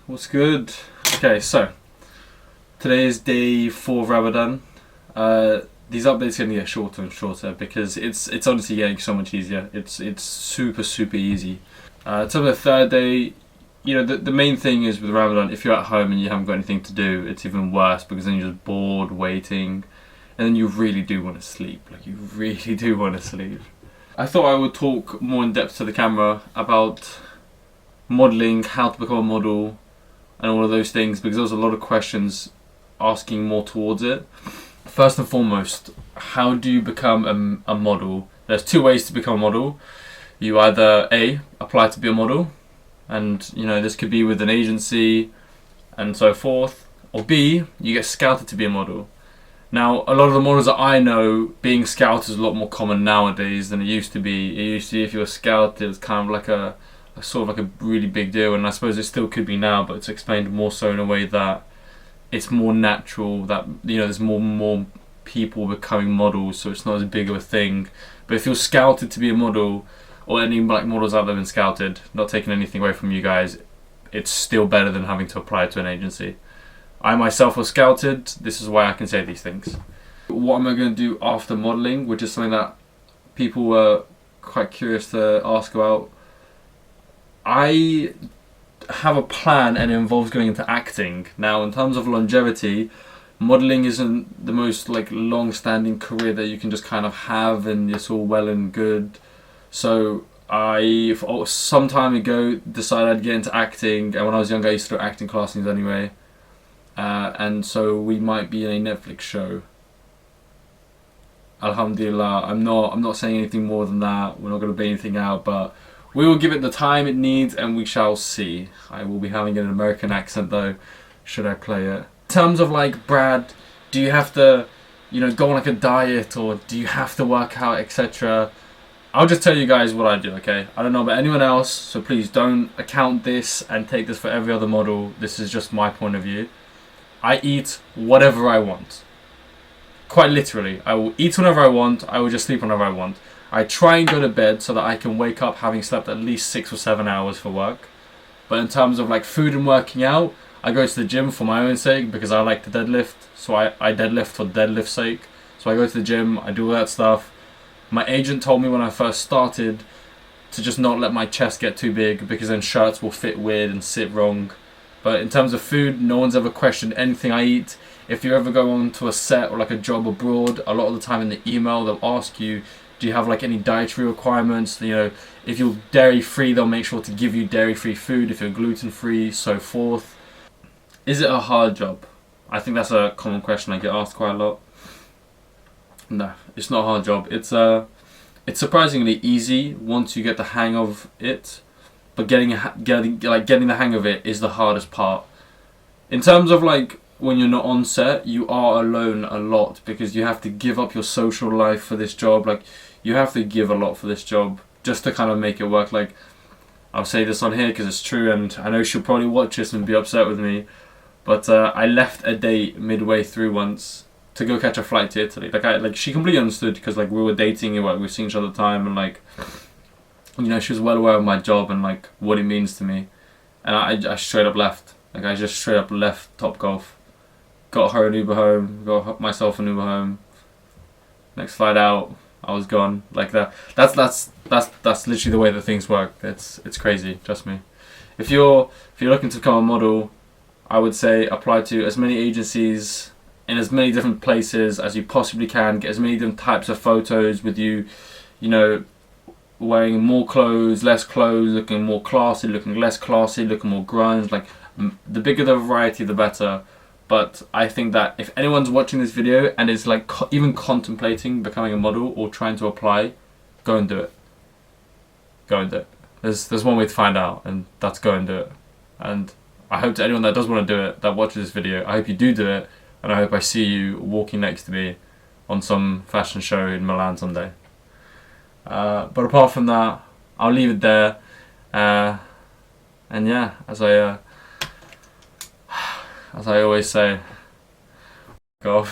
What's good? Okay, so today is day 4 of Ramadan. These updates are gonna get shorter and shorter because it's honestly getting so much easier. It's super easy. Till the third day, the main thing is with Ramadan, if you're at home and you haven't got anything to do, it's even worse because then you're just bored waiting, and then you really do want to sleep. Like, you really do want to sleep. I thought I would talk more in depth to the camera about modelling, how to become a model, and all of those things, because there was a lot of questions asking more towards it. First and foremost, how do you become a model? There's two ways to become a model. You either A, apply to be a model, and this could be with an agency and so forth, or B, you get scouted to be a model. Now, a lot of the models that I know, being scouted is a lot more common nowadays than it used to be. It used to be if you were scouted, it was kind of like a sort of like a really big deal, and I suppose it still could be now, but it's explained more so in a way that it's more natural, that there's more people becoming models, so it's not as big of a thing. But if you're scouted to be a model, or any like models out there been scouted, not taking anything away from you guys, it's still better than having to apply to an agency. I myself was scouted. This is why I can say these things. What am I going to do after modelling, which is something that people were quite curious to ask about. I have a plan, and it involves going into acting. Now, in terms of longevity, modelling isn't the most long-standing career that you can just kind of have and it's all well and good. So I, some time ago, decided I'd get into acting, and when I was younger I used to do acting classes anyway. And so we might be in a Netflix show. Alhamdulillah. I'm not saying anything more than that. We're not going to be anything out, but we will give it the time it needs, and we shall see. I will be having an American accent though, should I play it. In terms of Brad, do you have to, go on a diet, or do you have to work out, etc.? I'll just tell you guys what I do, okay? I don't know about anyone else, so please don't account this and take this for every other model. This is just my point of view. I eat whatever I want. Quite literally. I will eat whenever I want. I will just sleep whenever I want. I try and go to bed so that I can wake up having slept at least 6 or 7 hours for work. But in terms of food and working out, I go to the gym for my own sake because I like to deadlift. So I deadlift for deadlift's sake. So I go to the gym, I do all that stuff. My agent told me when I first started to just not let my chest get too big, because then shirts will fit weird and sit wrong. But in terms of food, no one's ever questioned anything I eat. If you ever go on to a set or a job abroad, a lot of the time in the email they'll ask you, do you have any dietary requirements? If you're dairy free, they'll make sure to give you dairy free food. If you're gluten free, so forth. Is it a hard job? I think that's a common question I get asked quite a lot. No, it's not a hard job. It's surprisingly easy once you get the hang of it, but getting the hang of it is the hardest part. In terms of when you're not on set, you are alone a lot because you have to give up your social life for this job. You have to give a lot for this job just to kind of make it work. I'll say this on here because it's true, and I know she'll probably watch this and be upset with me, but I left a date midway through once to go catch a flight to Italy. She completely understood because we were dating and we were seeing each other all the time, and she was well aware of my job and what it means to me, and I straight up left. I just straight up left Topgolf. Got her an Uber home, got myself an Uber home. Next flight out, I was gone. That's literally the way that things work. It's crazy, trust me. If you're looking to become a model, I would say apply to as many agencies in as many different places as you possibly can. Get as many different types of photos with you, wearing more clothes, less clothes, looking more classy, looking less classy, looking more grunge. The bigger the variety, the better. But I think that if anyone's watching this video and is even contemplating becoming a model or trying to apply, go and do it. Go and do it. There's one way to find out, and that's go and do it. And I hope to anyone that does want to do it, that watches this video, I hope you do it, and I hope I see you walking next to me on some fashion show in Milan someday. But apart from that, I'll leave it there. And yeah, as I always say, go off.